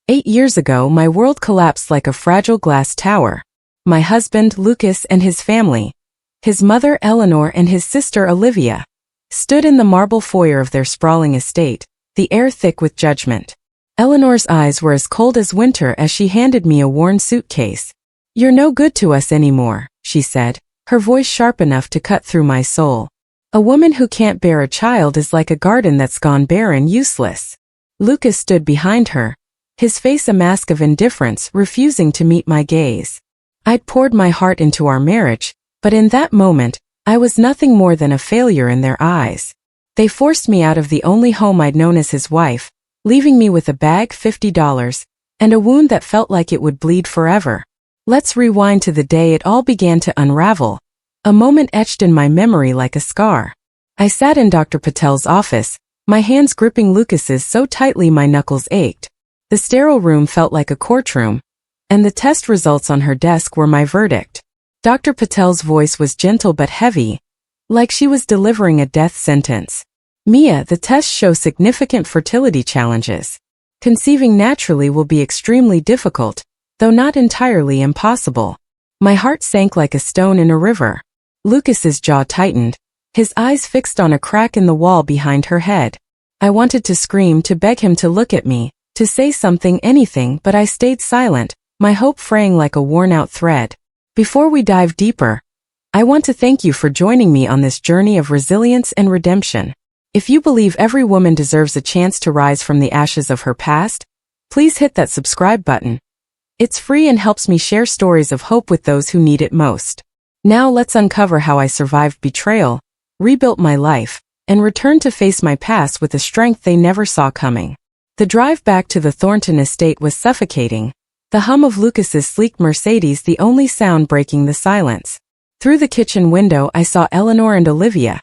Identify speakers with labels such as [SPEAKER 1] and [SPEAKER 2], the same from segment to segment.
[SPEAKER 1] 8 years ago, my world collapsed like a fragile glass tower. My husband, Lucas, and his family, his mother, Eleanor, and his sister, Olivia, stood in the marble foyer of their sprawling estate, the air thick with judgment. Eleanor's eyes were as cold as winter as she handed me a worn suitcase. "You're no good to us anymore," she said, her voice sharp enough to cut through my soul. "A woman who can't bear a child is like a garden that's gone bare and useless." Lucas stood behind her, his face a mask of indifference, refusing to meet my gaze. I'd poured my heart into our marriage, but in that moment, I was nothing more than a failure in their eyes. They forced me out of the only home I'd known as his wife, leaving me with a bag, $50, and a wound that felt like it would bleed forever. Let's rewind to the day it all began to unravel, a moment etched in my memory like a scar. I sat in Dr. Patel's office, my hands gripping Lucas's so tightly my knuckles ached. The sterile room felt like a courtroom, and the test results on her desk were my verdict. Dr. Patel's voice was gentle but heavy, like she was delivering a death sentence. "Mia, the tests show significant fertility challenges. Conceiving naturally will be extremely difficult, though not entirely impossible." My heart sank like a stone in a river. Lucas's jaw tightened, his eyes fixed on a crack in the wall behind her head. I wanted to scream, to beg him to look at me, to say something, anything, but I stayed silent, my hope fraying like a worn-out thread. Before we dive deeper, I want to thank you for joining me on this journey of resilience and redemption. If you believe every woman deserves a chance to rise from the ashes of her past, please hit that subscribe button. It's free and helps me share stories of hope with those who need it most. Now let's uncover how I survived betrayal, rebuilt my life, and returned to face my past with a strength they never saw coming. The drive back to the Thornton estate was suffocating, the hum of Lucas's sleek Mercedes the only sound breaking the silence. Through the kitchen window I saw Eleanor and Olivia,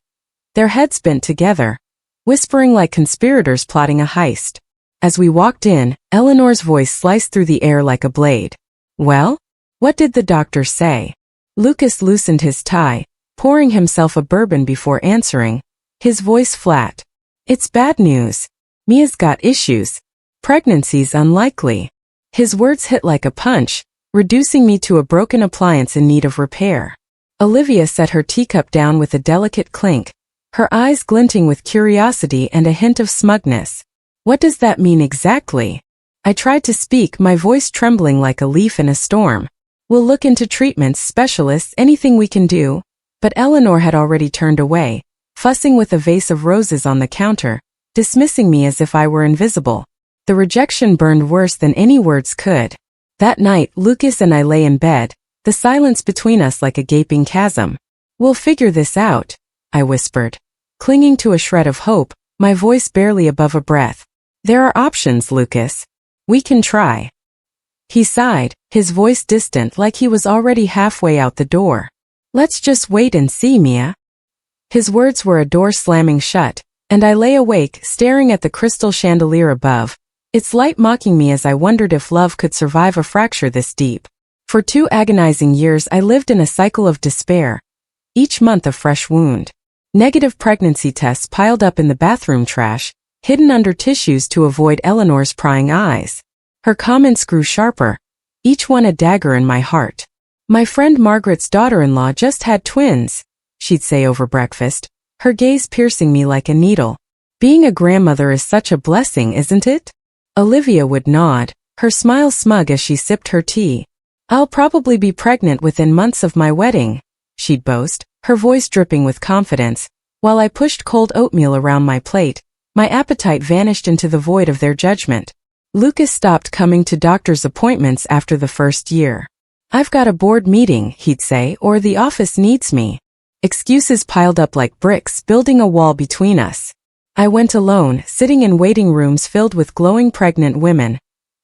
[SPEAKER 1] their heads bent together, whispering like conspirators plotting a heist. As we walked in, Eleanor's voice sliced through the air like a blade. "Well? What did the doctor say?" Lucas loosened his tie, pouring himself a bourbon before answering, his voice flat. "It's bad news. Mia's got issues. Pregnancy's unlikely." His words hit like a punch, reducing me to a broken appliance in need of repair. Olivia set her teacup down with a delicate clink, her eyes glinting with curiosity and a hint of smugness. "What does that mean exactly?" I tried to speak, my voice trembling like a leaf in a storm. "We'll look into treatments, specialists, anything we can do." But Eleanor had already turned away, fussing with a vase of roses on the counter, dismissing me as if I were invisible. The rejection burned worse than any words could. That night, Lucas and I lay in bed, the silence between us like a gaping chasm. "We'll figure this out," I whispered, clinging to a shred of hope, my voice barely above a breath. "There are options, Lucas. We can try." He sighed, his voice distant like he was already halfway out the door. "Let's just wait and see, Mia." His words were a door slamming shut, and I lay awake, staring at the crystal chandelier above, its light mocking me as I wondered if love could survive a fracture this deep. For 2 agonizing years I lived in a cycle of despair, each month a fresh wound. Negative pregnancy tests piled up in the bathroom trash, hidden under tissues to avoid Eleanor's prying eyes. Her comments grew sharper, each one a dagger in my heart. "My friend Margaret's daughter-in-law just had twins," she'd say over breakfast, her gaze piercing me like a needle. "Being a grandmother is such a blessing, isn't it?" Olivia would nod, her smile smug as she sipped her tea. "I'll probably be pregnant within months of my wedding," she'd boast, her voice dripping with confidence. While I pushed cold oatmeal around my plate, my appetite vanished into the void of their judgment. Lucas stopped coming to doctor's appointments after the first year. "I've got a board meeting," he'd say, "or the office needs me." Excuses piled up like bricks, building a wall between us. I went alone, sitting in waiting rooms filled with glowing pregnant women,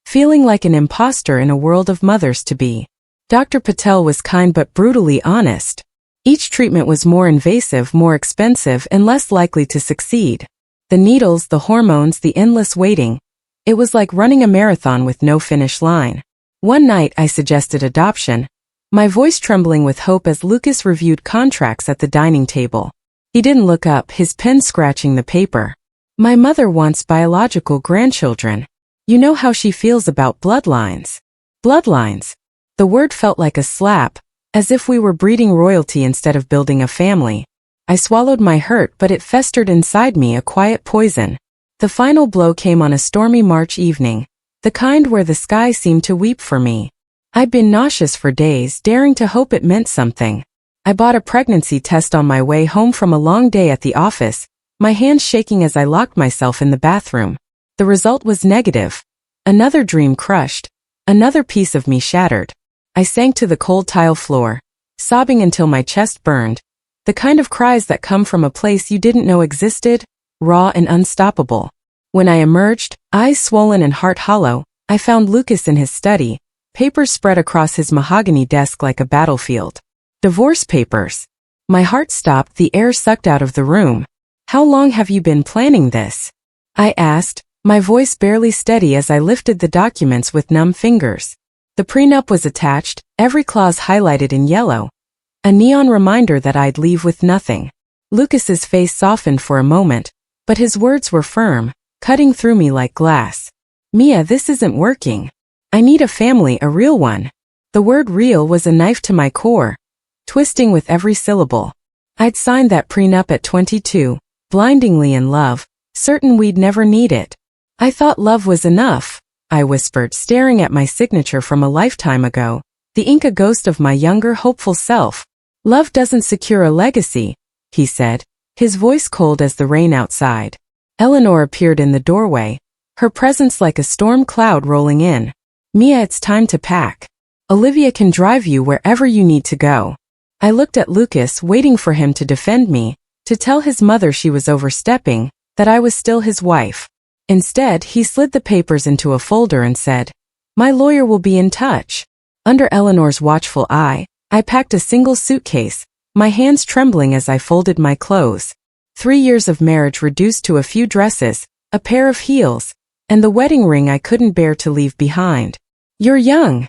[SPEAKER 1] feeling like an imposter in a world of mothers-to-be. Dr. Patel was kind but brutally honest. Each treatment was more invasive, more expensive, and less likely to succeed. The needles, the hormones, the endless waiting. It was like running a marathon with no finish line. One night I suggested adoption, my voice trembling with hope as Lucas reviewed contracts at the dining table. He didn't look up, his pen scratching the paper. "My mother wants biological grandchildren." You know how she feels about bloodlines. Bloodlines. The word felt like a slap, as if we were breeding royalty instead of building a family. I swallowed my hurt, but it festered inside me, a quiet poison. The final blow came on a stormy March evening, the kind where the sky seemed to weep for me. I'd been nauseous for days, daring to hope it meant something. I bought a pregnancy test on my way home from a long day at the office, my hands shaking as I locked myself in the bathroom. The result was negative. Another dream crushed. Another piece of me shattered. I sank to the cold tile floor, sobbing until my chest burned. The kind of cries that come from a place you didn't know existed, raw and unstoppable. When I emerged, eyes swollen and heart hollow, I found Lucas in his study, papers spread across his mahogany desk like a battlefield. Divorce papers. My heart stopped, the air sucked out of the room. How long have you been planning this? I asked, my voice barely steady as I lifted the documents with numb fingers. The prenup was attached, every clause highlighted in yellow. A neon reminder that I'd leave with nothing. Lucas's face softened for a moment, but his words were firm, cutting through me like glass. Mia, this isn't working. I need a family, a real one. The word real was a knife to my core, twisting with every syllable. I'd signed that prenup at 22, blindingly in love, certain we'd never need it. I thought love was enough, I whispered, staring at my signature from a lifetime ago, the Inca ghost of my younger, hopeful self. Love doesn't secure a legacy, he said, his voice cold as the rain outside. Eleanor appeared in the doorway, her presence like a storm cloud rolling in. Mia, it's time to pack. Olivia can drive you wherever you need to go. I looked at Lucas, waiting for him to defend me, to tell his mother she was overstepping, that I was still his wife. Instead, he slid the papers into a folder and said, "My lawyer will be in touch." Under Eleanor's watchful eye, I packed a single suitcase, my hands trembling as I folded my clothes. 3 years of marriage reduced to a few dresses, a pair of heels, and the wedding ring I couldn't bear to leave behind. "You're young,"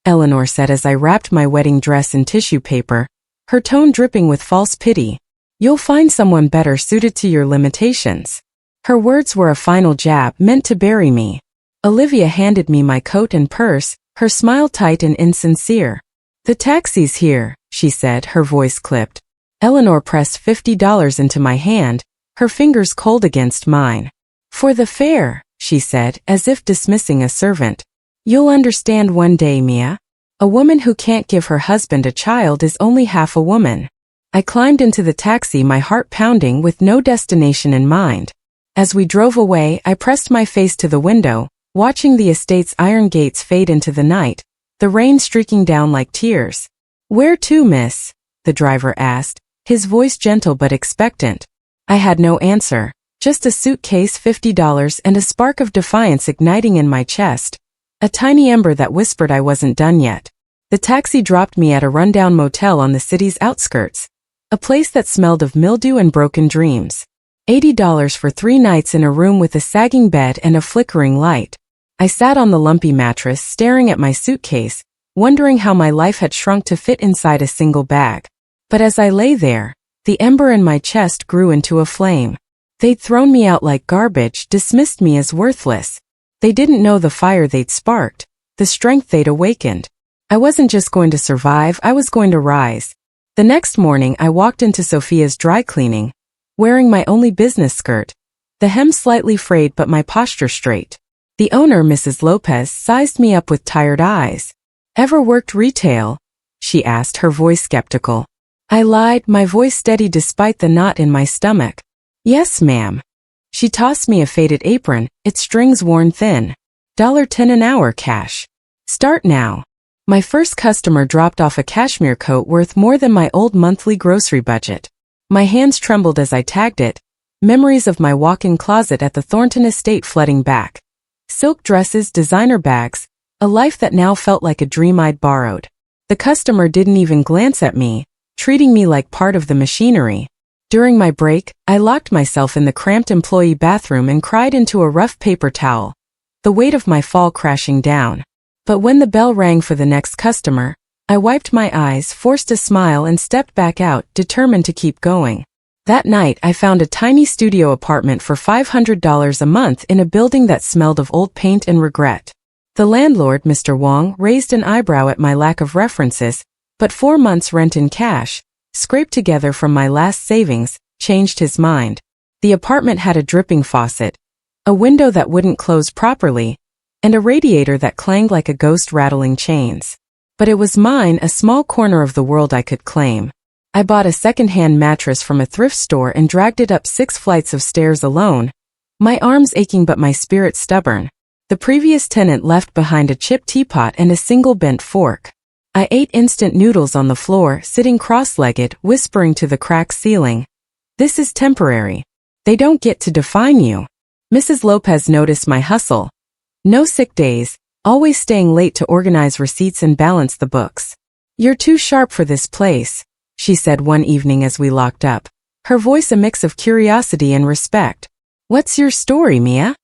[SPEAKER 1] Eleanor said as I wrapped my wedding dress in tissue paper, her tone dripping with false pity. "You'll find someone better suited to your limitations." Her words were a final jab meant to bury me. Olivia handed me my coat and purse, her smile tight and insincere. "The taxi's here," she said, her voice clipped. Eleanor pressed $50 into my hand, her fingers cold against mine. "For the fare," she said, as if dismissing a servant. "You'll understand one day, Mia. A woman who can't give her husband a child is only half a woman." I climbed into the taxi, my heart pounding with no destination in mind. As we drove away, I pressed my face to the window, watching the estate's iron gates fade into the night, the rain streaking down like tears. "Where to, miss?" the driver asked, his voice gentle but expectant. I had no answer, just a suitcase, $50, and a spark of defiance igniting in my chest, a tiny ember that whispered I wasn't done yet. The taxi dropped me at a rundown motel on the city's outskirts, a place that smelled of mildew and broken dreams. $80 for 3 nights in a room with a sagging bed and a flickering light. I sat on the lumpy mattress, staring at my suitcase, wondering how my life had shrunk to fit inside a single bag. But as I lay there, the ember in my chest grew into a flame. They'd thrown me out like garbage, dismissed me as worthless. They didn't know the fire they'd sparked, the strength they'd awakened. I wasn't just going to survive, I was going to rise. The next morning I walked into Sophia's dry cleaning, wearing my only business skirt, the hem slightly frayed but my posture straight. The owner, Mrs. Lopez, sized me up with tired eyes. "Ever worked retail?" she asked, her voice skeptical. I lied, my voice steady despite the knot in my stomach. "Yes, ma'am." She tossed me a faded apron, its strings worn thin. $10 an hour cash. "Start now." My first customer dropped off a cashmere coat worth more than my old monthly grocery budget. My hands trembled as I tagged it, memories of my walk-in closet at the Thornton estate flooding back. Silk dresses, designer bags, a life that now felt like a dream I'd borrowed. The customer didn't even glance at me, treating me like part of the machinery. During my break, I locked myself in the cramped employee bathroom and cried into a rough paper towel, the weight of my fall crashing down. But when the bell rang for the next customer, I wiped my eyes, forced a smile and stepped back out, determined to keep going. That night, I found a tiny studio apartment for $500 a month in a building that smelled of old paint and regret. The landlord, Mr. Wong, raised an eyebrow at my lack of references, but 4 months' rent in cash, scraped together from my last savings, changed his mind. The apartment had a dripping faucet, a window that wouldn't close properly, and a radiator that clanged like a ghost rattling chains. But it was mine, a small corner of the world I could claim. I bought a second-hand mattress from a thrift store and dragged it up 6 flights of stairs alone, my arms aching but my spirit stubborn. The previous tenant left behind a chipped teapot and a single bent fork. I ate instant noodles on the floor, sitting cross-legged, whispering to the cracked ceiling. This is temporary. They don't get to define you. Mrs. Lopez noticed my hustle. No sick days, always staying late to organize receipts and balance the books. You're too sharp for this place, she said one evening as we locked up, her voice a mix of curiosity and respect. What's your story, Mia?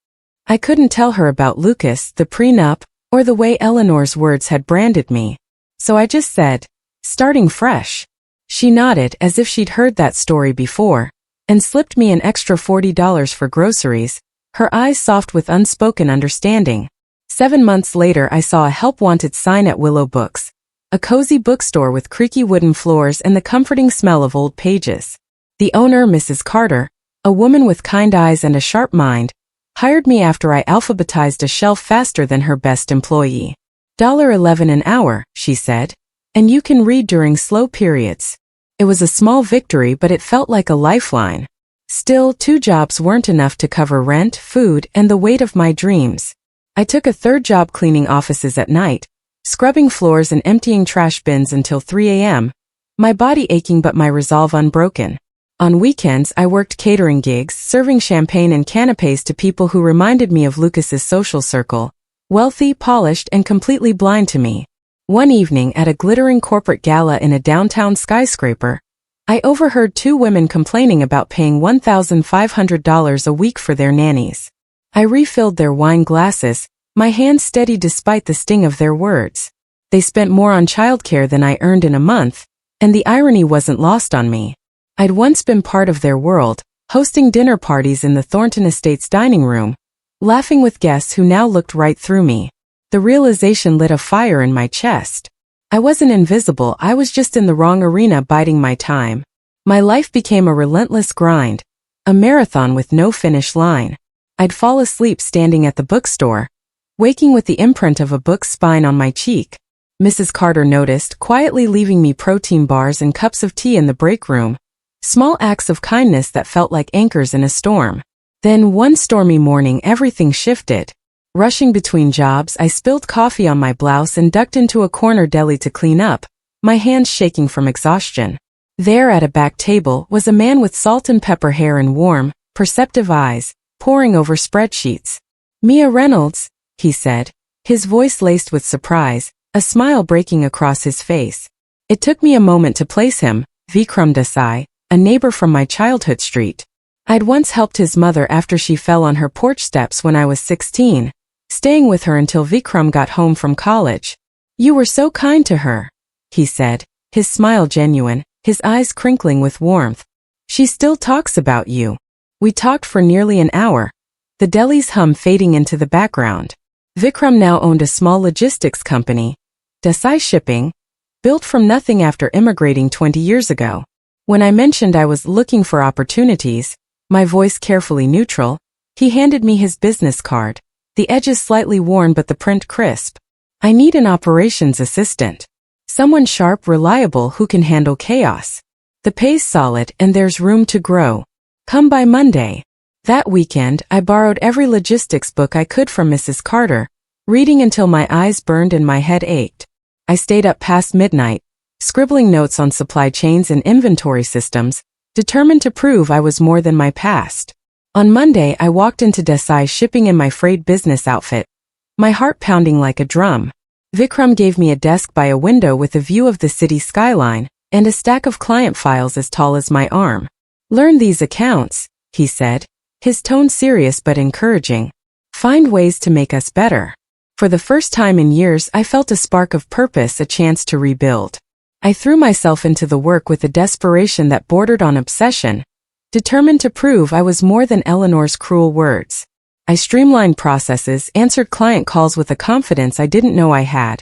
[SPEAKER 1] I couldn't tell her about Lucas, the prenup, or the way Eleanor's words had branded me. So I just said, starting fresh. She nodded as if she'd heard that story before, and slipped me an extra $40 for groceries, her eyes soft with unspoken understanding. 7 months later I saw a help-wanted sign at Willow Books, a cozy bookstore with creaky wooden floors and the comforting smell of old pages. The owner, Mrs. Carter, a woman with kind eyes and a sharp mind, hired me after I alphabetized a shelf faster than her best employee. $11 an hour, she said, and you can read during slow periods. It was a small victory, but it felt like a lifeline. Still, 2 jobs weren't enough to cover rent, food, and the weight of my dreams. I took a 3rd job cleaning offices at night, scrubbing floors and emptying trash bins until 3 a.m., my body aching but my resolve unbroken. On weekends, I worked catering gigs, serving champagne and canapés to people who reminded me of Lucas's social circle, wealthy, polished, and completely blind to me. One evening at a glittering corporate gala in a downtown skyscraper, I overheard 2 women complaining about paying $1,500 a week for their nannies. I refilled their wine glasses, my hand steady despite the sting of their words. They spent more on childcare than I earned in a month, and the irony wasn't lost on me. I'd once been part of their world, hosting dinner parties in the Thornton Estates dining room, laughing with guests who now looked right through me. The realization lit a fire in my chest. I wasn't invisible, I was just in the wrong arena biding my time. My life became a relentless grind, a marathon with no finish line. I'd fall asleep standing at the bookstore, waking with the imprint of a book's spine on my cheek. Mrs. Carter noticed, quietly leaving me protein bars and cups of tea in the break room. Small acts of kindness that felt like anchors in a storm. Then one stormy morning everything shifted. Rushing between jobs, I spilled coffee on my blouse and ducked into a corner deli to clean up, my hands shaking from exhaustion. There at a back table was a man with salt and pepper hair and warm, perceptive eyes, poring over spreadsheets. Mia Reynolds, he said, his voice laced with surprise, a smile breaking across his face. It took me a moment to place him, Vikram Desai, a neighbor from my childhood street. I'd once helped his mother after she fell on her porch steps when I was 16, staying with her until Vikram got home from college. You were so kind to her, he said, his smile genuine, his eyes crinkling with warmth. She still talks about you. We talked for nearly an hour, the deli's hum fading into the background. Vikram now owned a small logistics company, Desai Shipping, built from nothing after immigrating 20 years ago. When I mentioned I was looking for opportunities, my voice carefully neutral, he handed me his business card, the edges slightly worn but the print crisp. I need an operations assistant. Someone sharp, reliable who can handle chaos. The pay's solid and there's room to grow. Come by Monday. That weekend, I borrowed every logistics book I could from Mrs. Carter, reading until my eyes burned and my head ached. I stayed up past midnight, scribbling notes on supply chains and inventory systems, determined to prove I was more than my past. On Monday, I walked into Desai Shipping in my frayed business outfit, my heart pounding like a drum. Vikram gave me a desk by a window with a view of the city skyline, and a stack of client files as tall as my arm. Learn these accounts, he said, his tone serious but encouraging. Find ways to make us better. For the first time in years, I felt a spark of purpose, a chance to rebuild. I threw myself into the work with a desperation that bordered on obsession, determined to prove I was more than Eleanor's cruel words. I streamlined processes, answered client calls with a confidence I didn't know I had,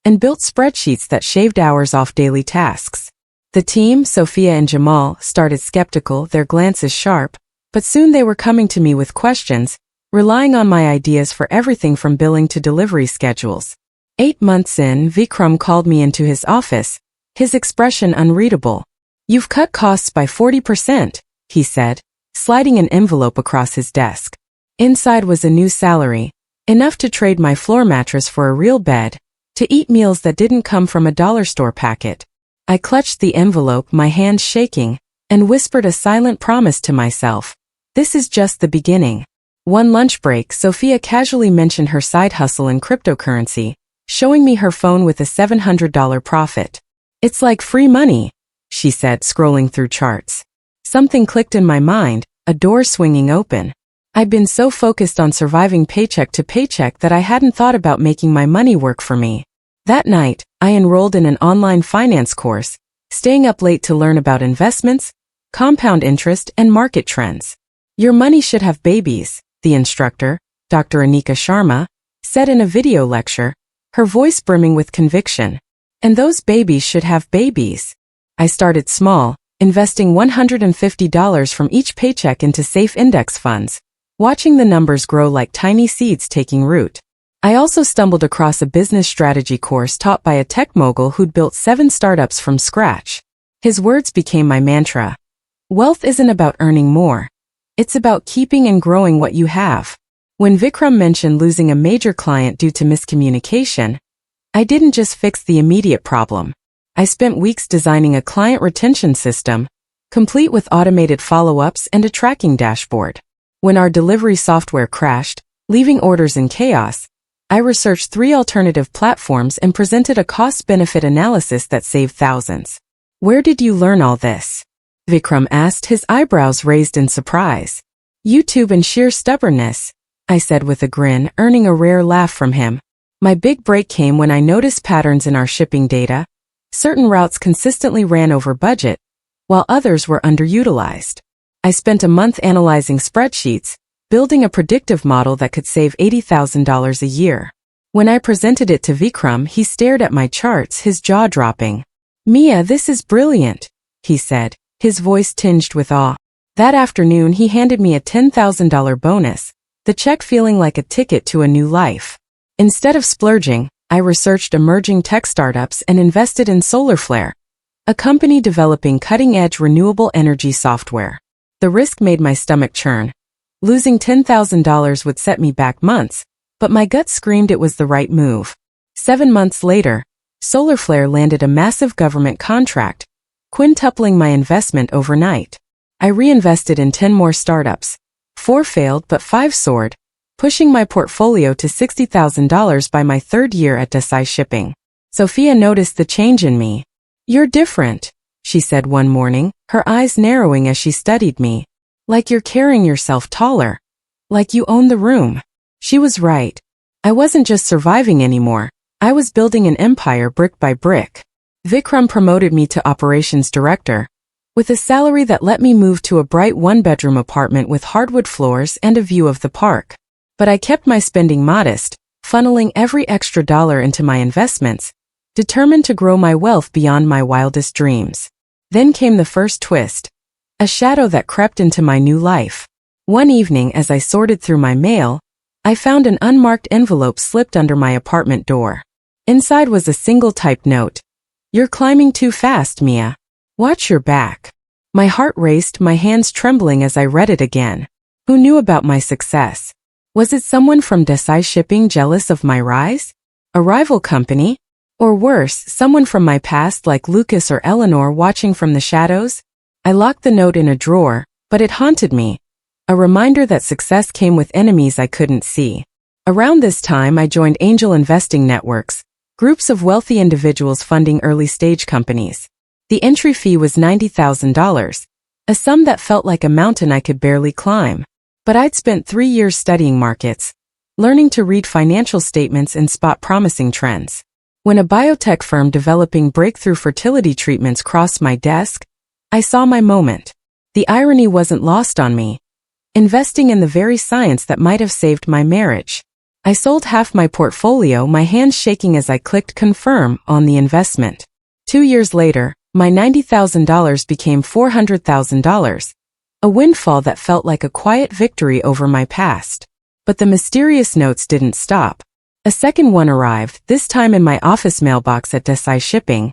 [SPEAKER 1] and built spreadsheets that shaved hours off daily tasks. The team, Sophia and Jamal, started skeptical, their glances sharp, but soon they were coming to me with questions, relying on my ideas for everything from billing to delivery schedules. 8 months in, Vikram called me into his office, his expression unreadable. "You've cut costs by 40%, he said, sliding an envelope across his desk. Inside was a new salary, enough to trade my floor mattress for a real bed, to eat meals that didn't come from a dollar store packet. I clutched the envelope, my hands shaking, and whispered a silent promise to myself. This is just the beginning. One lunch break, Sophia casually mentioned her side hustle in cryptocurrency, showing me her phone with a $700 profit. "It's like free money," she said, scrolling through charts. Something clicked in my mind, a door swinging open. I'd been so focused on surviving paycheck to paycheck that I hadn't thought about making my money work for me. That night, I enrolled in an online finance course, staying up late to learn about investments, compound interest, and market trends. "Your money should have babies," the instructor, Dr. Anika Sharma, said in a video lecture, her voice brimming with conviction. "And those babies should have babies." I started small, investing $150 from each paycheck into safe index funds, watching the numbers grow like tiny seeds taking root. I also stumbled across a business strategy course taught by a tech mogul who'd built 7 startups from scratch. His words became my mantra. Wealth isn't about earning more. It's about keeping and growing what you have. When Vikram mentioned losing a major client due to miscommunication, I didn't just fix the immediate problem. I spent weeks designing a client retention system, complete with automated follow-ups and a tracking dashboard. When our delivery software crashed, leaving orders in chaos, I researched 3 alternative platforms and presented a cost-benefit analysis that saved thousands. "Where did you learn all this?" Vikram asked, his eyebrows raised in surprise. "YouTube and sheer stubbornness," I said with a grin, earning a rare laugh from him. My big break came when I noticed patterns in our shipping data. Certain routes consistently ran over budget, while others were underutilized. I spent a month analyzing spreadsheets, building a predictive model that could save $80,000 a year. When I presented it to Vikram, he stared at my charts, his jaw dropping. "Mia, this is brilliant," he said, his voice tinged with awe. That afternoon, he handed me a $10,000 bonus, the check feeling like a ticket to a new life. Instead of splurging, I researched emerging tech startups and invested in SolarFlare, a company developing cutting-edge renewable energy software. The risk made my stomach churn. Losing $10,000 would set me back months, but my gut screamed it was the right move. 7 months later, SolarFlare landed a massive government contract, quintupling my investment overnight. I reinvested in 10 more startups. 4 failed, but 5 soared, pushing my portfolio to $60,000 by my 3rd year at Desai Shipping. Sophia noticed the change in me. "You're different," she said one morning, her eyes narrowing as she studied me. "Like you're carrying yourself taller. Like you own the room." She was right. I wasn't just surviving anymore. I was building an empire brick by brick. Vikram promoted me to operations director, with a salary that let me move to a bright 1-bedroom apartment with hardwood floors and a view of the park. But I kept my spending modest, funneling every extra dollar into my investments, determined to grow my wealth beyond my wildest dreams. Then came the first twist, a shadow that crept into my new life. One evening, as I sorted through my mail, I found an unmarked envelope slipped under my apartment door. Inside was a single-typed note. "You're climbing too fast, Mia. Watch your back." My heart raced, my hands trembling as I read it again. Who knew about my success? Was it someone from Desai Shipping jealous of my rise? A rival company? Or worse, someone from my past like Lucas or Eleanor watching from the shadows? I locked the note in a drawer, but it haunted me. A reminder that success came with enemies I couldn't see. Around this time, I joined angel investing networks, groups of wealthy individuals funding early-stage companies. The entry fee was $90,000, a sum that felt like a mountain I could barely climb. But I'd spent 3 years studying markets, learning to read financial statements and spot promising trends. When a biotech firm developing breakthrough fertility treatments crossed my desk, I saw my moment. The irony wasn't lost on me. Investing in the very science that might have saved my marriage. I sold half my portfolio, my hands shaking as I clicked confirm on the investment. 2 years later, my $90,000 became $400,000. A windfall that felt like a quiet victory over my past. But the mysterious notes didn't stop. A second one arrived, this time in my office mailbox at Desai Shipping.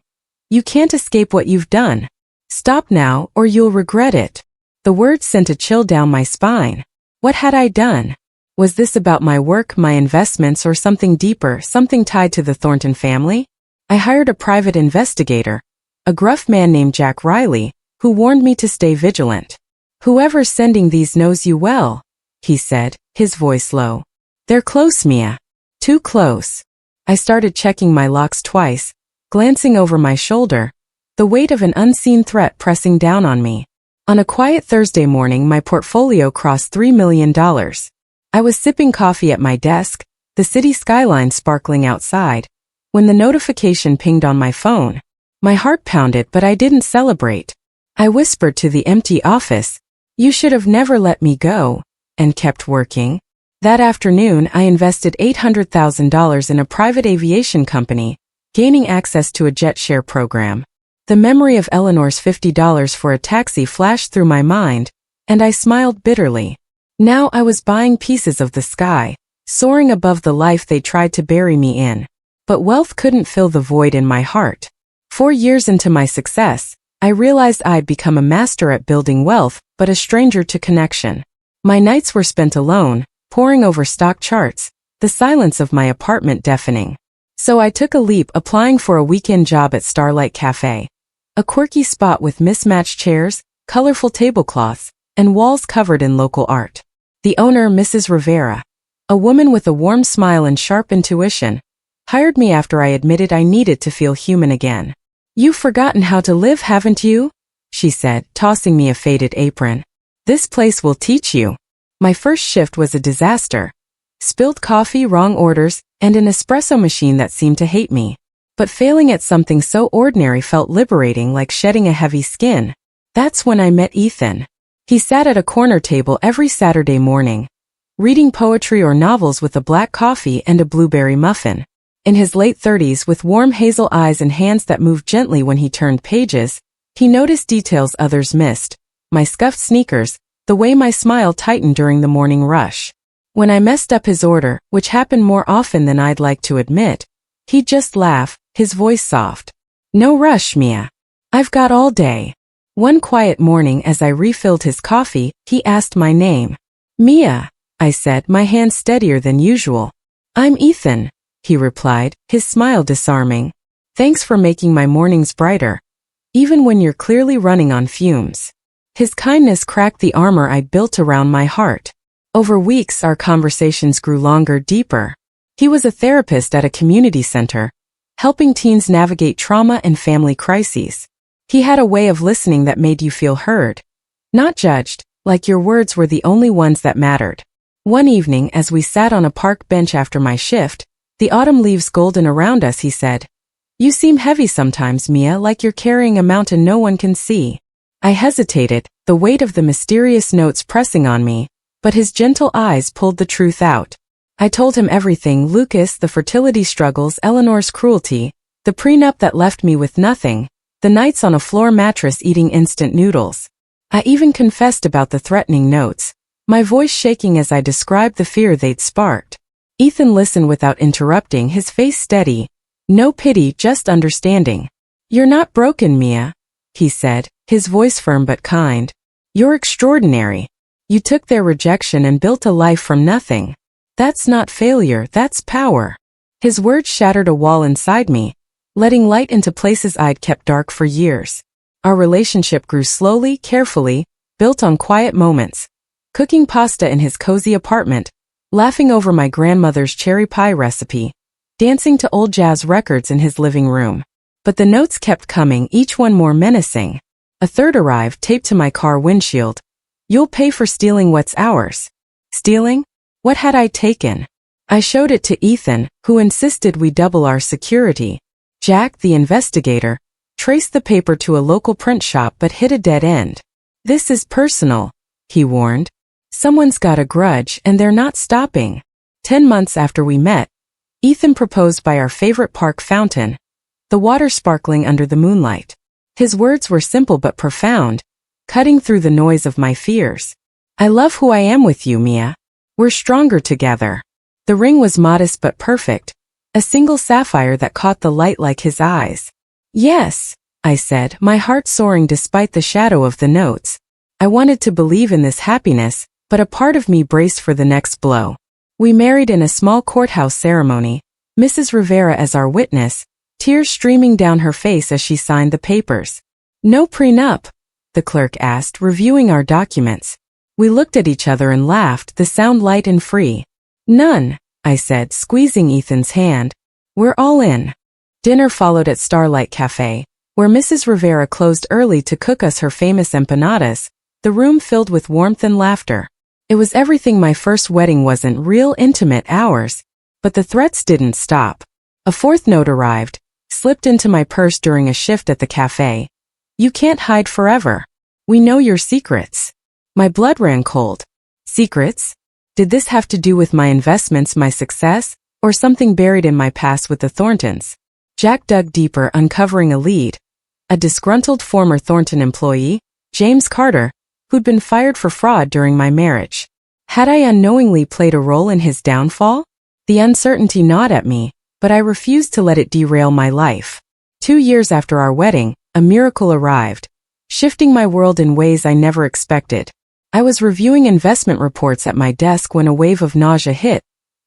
[SPEAKER 1] You can't escape what you've done. Stop now, or you'll regret it. The words sent a chill down my spine. What had I done? Was this about my work, my investments, or something deeper, something tied to the Thornton family? I hired a private investigator, a gruff man named Jack Riley, who warned me to stay vigilant. Whoever's sending these knows you well, he said, his voice low. They're close, Mia. Too close. I started checking my locks twice, glancing over my shoulder, the weight of an unseen threat pressing down on me. On a quiet Thursday morning, my portfolio crossed $3 million. I was sipping coffee at my desk, the city skyline sparkling outside, when the notification pinged on my phone. My heart pounded, but I didn't celebrate. I whispered to the empty office, "You should have never let me go," and kept working. That afternoon, I invested $800,000 in a private aviation company, gaining access to a jet share program. The memory of Eleanor's $50 for a taxi flashed through my mind, and I smiled bitterly. Now I was buying pieces of the sky, soaring above the life they tried to bury me in. But wealth couldn't fill the void in my heart. 4 years into my success, I realized I'd become a master at building wealth, but a stranger to connection. My nights were spent alone, poring over stock charts, the silence of my apartment deafening. So I took a leap, applying for a weekend job at Starlight Cafe. A quirky spot with mismatched chairs, colorful tablecloths, and walls covered in local art. The owner, Mrs. Rivera, a woman with a warm smile and sharp intuition, hired me after I admitted I needed to feel human again. "You've forgotten how to live, haven't you?" she said, tossing me a faded apron. "This place will teach you." My first shift was a disaster. Spilled coffee, wrong orders, and an espresso machine that seemed to hate me. But failing at something so ordinary felt liberating, like shedding a heavy skin. That's when I met Ethan. He sat at a corner table every Saturday morning, reading poetry or novels with a black coffee and a blueberry muffin. In his late 30s, with warm hazel eyes and hands that moved gently when he turned pages, he noticed details others missed. My scuffed sneakers, the way my smile tightened during the morning rush. When I messed up his order, which happened more often than I'd like to admit, he'd just laugh, his voice soft. "No rush, Mia. I've got all day." One quiet morning as I refilled his coffee, he asked my name. "Mia," I said, my hand steadier than usual. "I'm Ethan," he replied, his smile disarming. "Thanks for making my mornings brighter, even when you're clearly running on fumes." His kindness cracked the armor I'd built around my heart. Over weeks, our conversations grew longer, deeper. He was a therapist at a community center, helping teens navigate trauma and family crises. He had a way of listening that made you feel heard, not judged, like your words were the only ones that mattered. One evening, as we sat on a park bench after my shift, the autumn leaves golden around us, he said, "You seem heavy sometimes, Mia, like you're carrying a mountain no one can see." I hesitated, the weight of the mysterious notes pressing on me, but his gentle eyes pulled the truth out. I told him everything: Lucas, the fertility struggles, Eleanor's cruelty, the prenup that left me with nothing, the nights on a floor mattress eating instant noodles. I even confessed about the threatening notes, my voice shaking as I described the fear they'd sparked. Ethan listened without interrupting, his face steady. No pity, just understanding. "You're not broken, Mia," he said, his voice firm but kind. "You're extraordinary. You took their rejection and built a life from nothing. That's not failure, that's power." His words shattered a wall inside me, letting light into places I'd kept dark for years. Our relationship grew slowly, carefully, built on quiet moments. Cooking pasta in his cozy apartment, laughing over my grandmother's cherry pie recipe, dancing to old jazz records in his living room. But the notes kept coming, each one more menacing. A third arrived, taped to my car windshield. "You'll pay for stealing what's ours." Stealing? What had I taken? I showed it to Ethan, who insisted we double our security. Jack, the investigator, traced the paper to a local print shop but hit a dead end. This is personal, he warned. Someone's got a grudge and they're not stopping. 10 months after we met, Ethan proposed by our favorite park fountain, the water sparkling under the moonlight. His words were simple but profound, cutting through the noise of my fears. I love who I am with you, Mia. We're stronger together. The ring was modest but perfect, a single sapphire that caught the light like his eyes. Yes, I said, my heart soaring despite the shadow of the notes. I wanted to believe in this happiness, but a part of me braced for the next blow. We married in a small courthouse ceremony, Mrs. Rivera as our witness, tears streaming down her face as she signed the papers. No prenup? The clerk asked, reviewing our documents. We looked at each other and laughed, the sound light and free. None, I said, squeezing Ethan's hand. We're all in. Dinner followed at Starlight Cafe, where Mrs. Rivera closed early to cook us her famous empanadas, the room filled with warmth and laughter. It was everything my first wedding wasn't, real intimate hours. But the threats didn't stop. A fourth note arrived, slipped into my purse during a shift at the cafe. You can't hide forever. We know your secrets. My blood ran cold. Secrets? Did this have to do with my investments, my success, or something buried in my past with the Thorntons? Jack dug deeper, uncovering a lead. A disgruntled former Thornton employee, James Carter, who'd been fired for fraud during my marriage. Had I unknowingly played a role in his downfall? The uncertainty gnawed at me, but I refused to let it derail my life. 2 years after our wedding, a miracle arrived, shifting my world in ways I never expected. I was reviewing investment reports at my desk when a wave of nausea hit,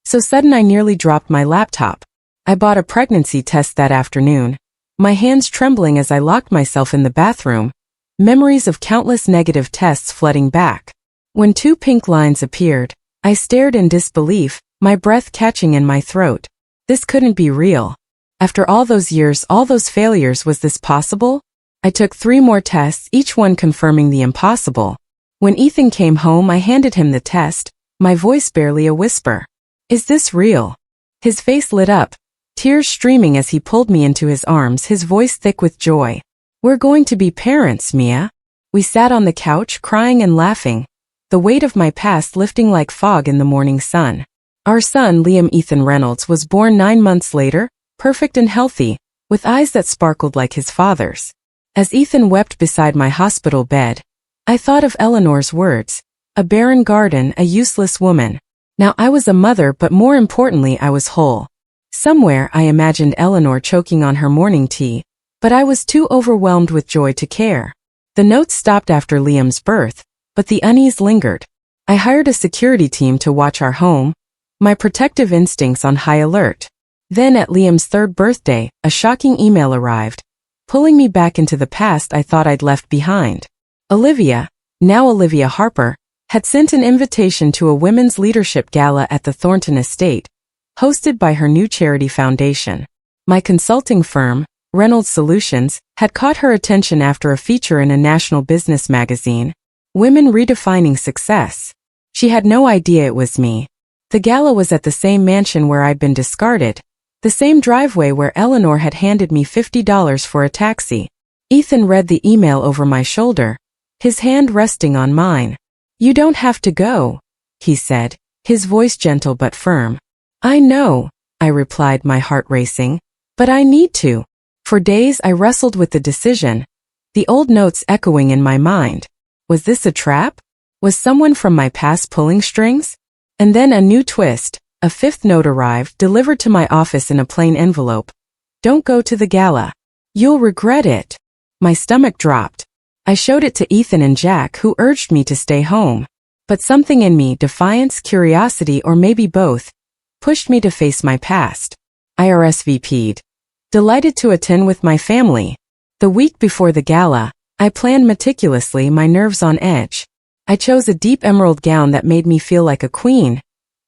[SPEAKER 1] so sudden I nearly dropped my laptop. I bought a pregnancy test that afternoon, my hands trembling as I locked myself in the bathroom, memories of countless negative tests flooding back. When 2 pink lines appeared, I stared in disbelief, my breath catching in my throat. This couldn't be real. After all those years, all those failures, was this possible? I took 3 more tests, each one confirming the impossible. When Ethan came home, I handed him the test, my voice barely a whisper. Is this real? His face lit up, tears streaming as he pulled me into his arms, his voice thick with joy. We're going to be parents, Mia. We sat on the couch, crying and laughing, the weight of my past lifting like fog in the morning sun. Our son, Liam Ethan Reynolds, was born 9 months later, perfect and healthy, with eyes that sparkled like his father's. As Ethan wept beside my hospital bed, I thought of Eleanor's words, a barren garden, a useless woman. Now I was a mother, but more importantly I was whole. Somewhere I imagined Eleanor choking on her morning tea, but I was too overwhelmed with joy to care. The notes stopped after Liam's birth, but the unease lingered. I hired a security team to watch our home, my protective instincts on high alert. Then at Liam's 3rd birthday, a shocking email arrived, pulling me back into the past I thought I'd left behind. Olivia, now Olivia Harper, had sent an invitation to a women's leadership gala at the Thornton estate, hosted by her new charity foundation. My consulting firm, Reynolds Solutions, had caught her attention after a feature in a national business magazine, Women Redefining Success. She had no idea it was me. The gala was at the same mansion where I'd been discarded, the same driveway where Eleanor had handed me $50 for a taxi. Ethan read the email over my shoulder, his hand resting on mine. You don't have to go, he said, his voice gentle but firm. I know, I replied, my heart racing, but I need to. For days I wrestled with the decision, the old notes echoing in my mind. Was this a trap? Was someone from my past pulling strings? And then a new twist, a 5th note arrived, delivered to my office in a plain envelope. Don't go to the gala. You'll regret it. My stomach dropped. I showed it to Ethan and Jack, who urged me to stay home. But something in me, defiance, curiosity, or maybe both, pushed me to face my past. I RSVP'd. Delighted to attend with my family. The week before the gala, I planned meticulously, my nerves on edge. I chose a deep emerald gown that made me feel like a queen,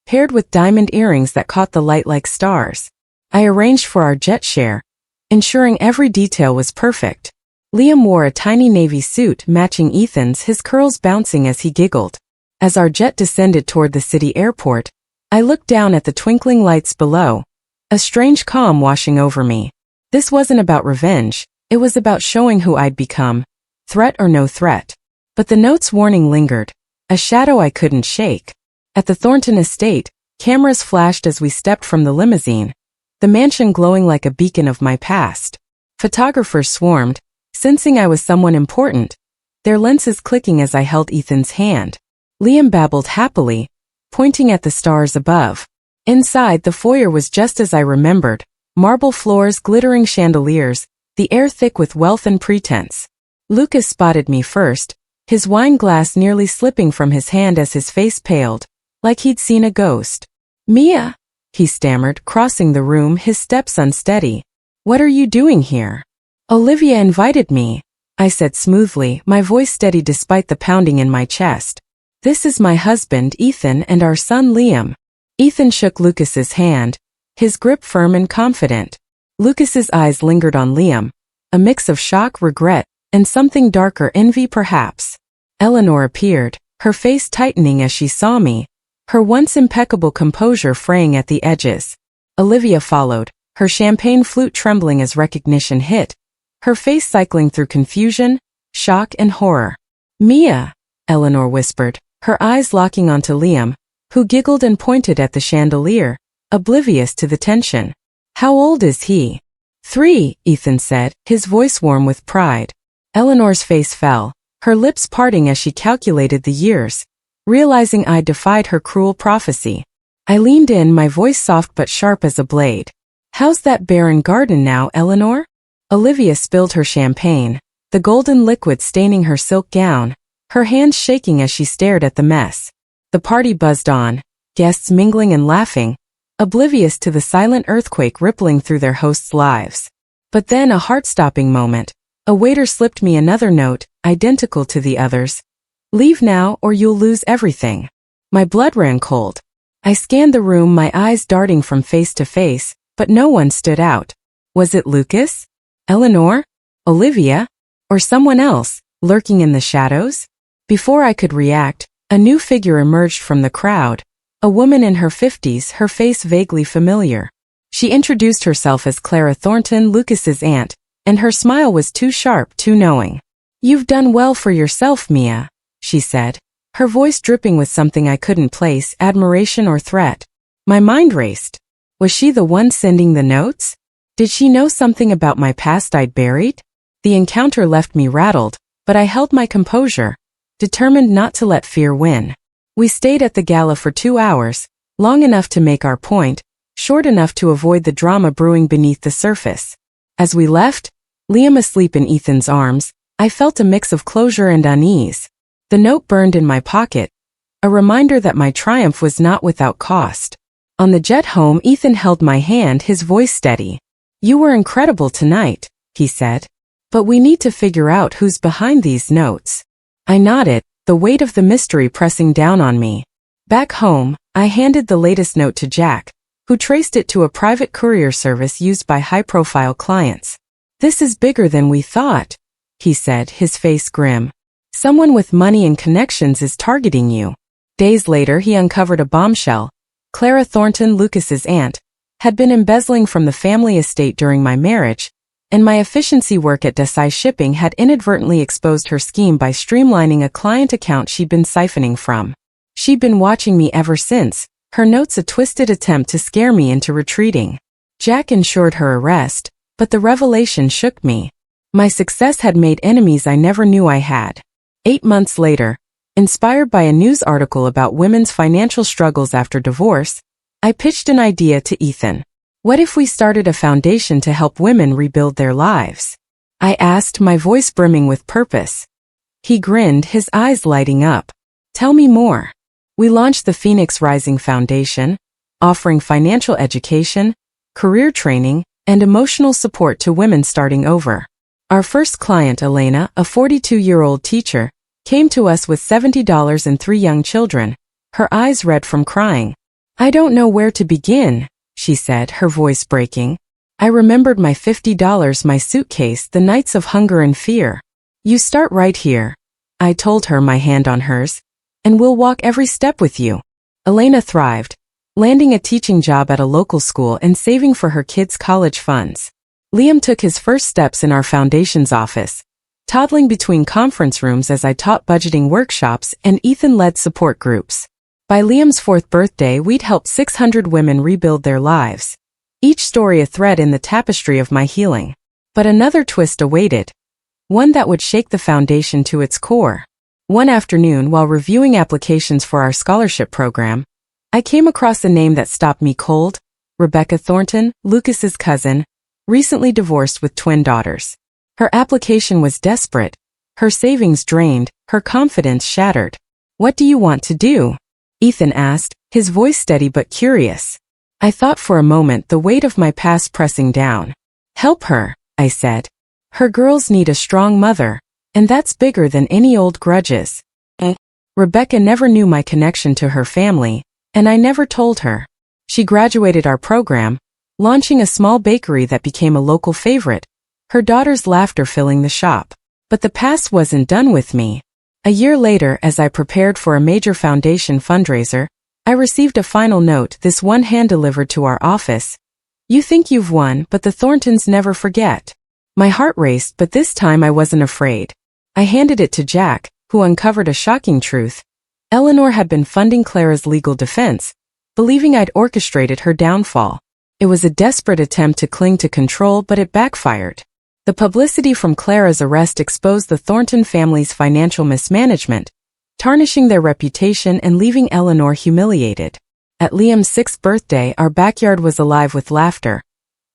[SPEAKER 1] paired with diamond earrings that caught the light like stars. I arranged for our jet share, ensuring every detail was perfect. Liam wore a tiny navy suit matching Ethan's, his curls bouncing as he giggled. As our jet descended toward the city airport, I looked down at the twinkling lights below, a strange calm washing over me. This wasn't about revenge, it was about showing who I'd become, threat or no threat. But the note's warning lingered, a shadow I couldn't shake. At the Thornton estate, cameras flashed as we stepped from the limousine, the mansion glowing like a beacon of my past. Photographers swarmed, sensing I was someone important, their lenses clicking as I held Ethan's hand. Liam babbled happily, pointing at the stars above. Inside, the foyer was just as I remembered, marble floors, glittering chandeliers, the air thick with wealth and pretense. Lucas spotted me first, his wine glass nearly slipping from his hand as his face paled, like he'd seen a ghost. "Mia," he stammered, crossing the room, his steps unsteady. "What are you doing here?" "Olivia invited me," I said smoothly, my voice steady despite the pounding in my chest. "This is my husband, Ethan, and our son, Liam." Ethan shook Lucas's hand, his grip firm and confident. Lucas's eyes lingered on Liam, a mix of shock, regret, and something darker, envy perhaps. Eleanor appeared, her face tightening as she saw me, her once impeccable composure fraying at the edges. Olivia followed, her champagne flute trembling as recognition hit, her face cycling through confusion, shock, and horror. "Mia," Eleanor whispered, her eyes locking onto Liam, who giggled and pointed at the chandelier, oblivious to the tension. "How old is he?" "3, Ethan said, his voice warm with pride. Eleanor's face fell, her lips parting as she calculated the years, realizing I defied her cruel prophecy. I leaned in, my voice soft but sharp as a blade. "How's that barren garden now, Eleanor?" Olivia spilled her champagne, the golden liquid staining her silk gown, her hands shaking as she stared at the mess. The party buzzed on, guests mingling and laughing, oblivious to the silent earthquake rippling through their hosts' lives. But then a heart-stopping moment. A waiter slipped me another note, identical to the others. "Leave now or you'll lose everything." My blood ran cold. I scanned the room, my eyes darting from face to face, but no one stood out. Was it Lucas? Eleanor? Olivia? Or someone else, lurking in the shadows? Before I could react, a new figure emerged from the crowd, a woman in her 50s, her face vaguely familiar. She introduced herself as Clara Thornton, Lucas's aunt, and her smile was too sharp, too knowing. "You've done well for yourself, Mia," she said, her voice dripping with something I couldn't place, admiration or threat. My mind raced. Was she the one sending the notes? Did she know something about my past I'd buried? The encounter left me rattled, but I held my composure, determined not to let fear win. We stayed at the gala for 2 hours, long enough to make our point, short enough to avoid the drama brewing beneath the surface. As we left, Liam asleep in Ethan's arms, I felt a mix of closure and unease. The note burned in my pocket, a reminder that my triumph was not without cost. On the jet home, Ethan held my hand, his voice steady. "You were incredible tonight," he said. "But we need to figure out who's behind these notes." I nodded, the weight of the mystery pressing down on me. Back home, I handed the latest note to Jack, who traced it to a private courier service used by high-profile clients. "This is bigger than we thought," he said, his face grim. "Someone with money and connections is targeting you." Days later, he uncovered a bombshell. Clara Thornton, Lucas's aunt, had been embezzling from the family estate during my marriage, and my efficiency work at Desai Shipping had inadvertently exposed her scheme by streamlining a client account she'd been siphoning from. She'd been watching me ever since, her notes a twisted attempt to scare me into retreating. Jack ensured her arrest, but the revelation shook me. My success had made enemies I never knew I had. 8 months later, inspired by a news article about women's financial struggles after divorce, I pitched an idea to Ethan. "What if we started a foundation to help women rebuild their lives?" I asked, my voice brimming with purpose. He grinned, his eyes lighting up. "Tell me more." We launched the Phoenix Rising Foundation, offering financial education, career training, and emotional support to women starting over. Our first client, Elena, a 42-year-old teacher, came to us with $70 and 3 young children, her eyes red from crying. "I don't know where to begin," she said, her voice breaking. I remembered my $50, my suitcase, the nights of hunger and fear. "You start right here," I told her, my hand on hers, "and we'll walk every step with you." Elena thrived, landing a teaching job at a local school and saving for her kids' college funds. Liam took his first steps in our foundation's office, toddling between conference rooms as I taught budgeting workshops and Ethan led support groups. By Liam's 4th birthday, we'd helped 600 women rebuild their lives. Each story a thread in the tapestry of my healing. But another twist awaited. One that would shake the foundation to its core. One afternoon, while reviewing applications for our scholarship program, I came across a name that stopped me cold. Rebecca Thornton, Lucas's cousin, recently divorced with twin daughters. Her application was desperate. Her savings drained, her confidence shattered. "What do you want to do?" Ethan asked, his voice steady but curious. I thought for a moment, the weight of my past pressing down. "Help her," I said. "Her girls need a strong mother, and that's bigger than any old grudges." Rebecca never knew my connection to her family, and I never told her. She graduated our program, launching a small bakery that became a local favorite, her daughter's laughter filling the shop. But the past wasn't done with me. A year later, as I prepared for a major foundation fundraiser, I received a final note, this one hand-delivered to our office. "You think you've won, but the Thorntons never forget." My heart raced, but this time I wasn't afraid. I handed it to Jack, who uncovered a shocking truth. Eleanor had been funding Clara's legal defense, believing I'd orchestrated her downfall. It was a desperate attempt to cling to control, but it backfired. The publicity from Clara's arrest exposed the Thornton family's financial mismanagement, tarnishing their reputation and leaving Eleanor humiliated. At Liam's 6th birthday, our backyard was alive with laughter.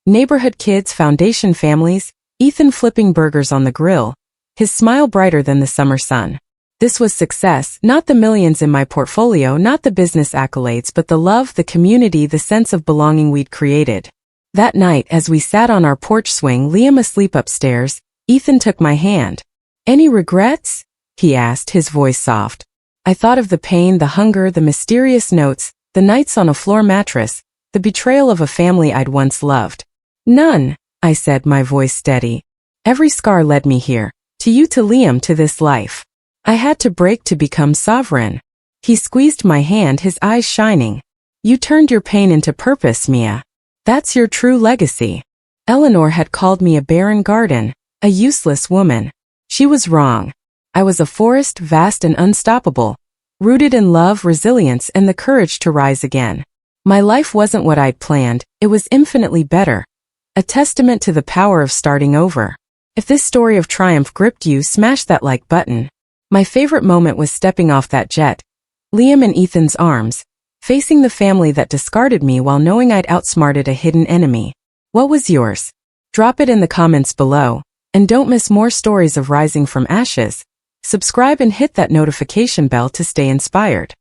[SPEAKER 1] Neighborhood kids, foundation families, Ethan flipping burgers on the grill, his smile brighter than the summer sun. This was success, not the millions in my portfolio, not the business accolades, but the love, the community, the sense of belonging we'd created. That night, as we sat on our porch swing, Liam asleep upstairs, Ethan took my hand. "Any regrets?" he asked, his voice soft. I thought of the pain, the hunger, the mysterious notes, the nights on a floor mattress, the betrayal of a family I'd once loved. "None," I said, my voice steady. "Every scar led me here, to you, to Liam, to this life. I had to break to become sovereign." He squeezed my hand, his eyes shining. "You turned your pain into purpose, Mia. That's your true legacy." Eleanor had called me a barren garden, a useless woman. She was wrong. I was a forest, vast and unstoppable, rooted in love, resilience, and the courage to rise again. My life wasn't what I'd planned, it was infinitely better. A testament to the power of starting over. If this story of triumph gripped you, smash that like button. My favorite moment was stepping off that jet, Liam in Ethan's arms, facing the family that discarded me while knowing I'd outsmarted a hidden enemy. What was yours? Drop it in the comments below, and don't miss more stories of rising from ashes. Subscribe and hit that notification bell to stay inspired.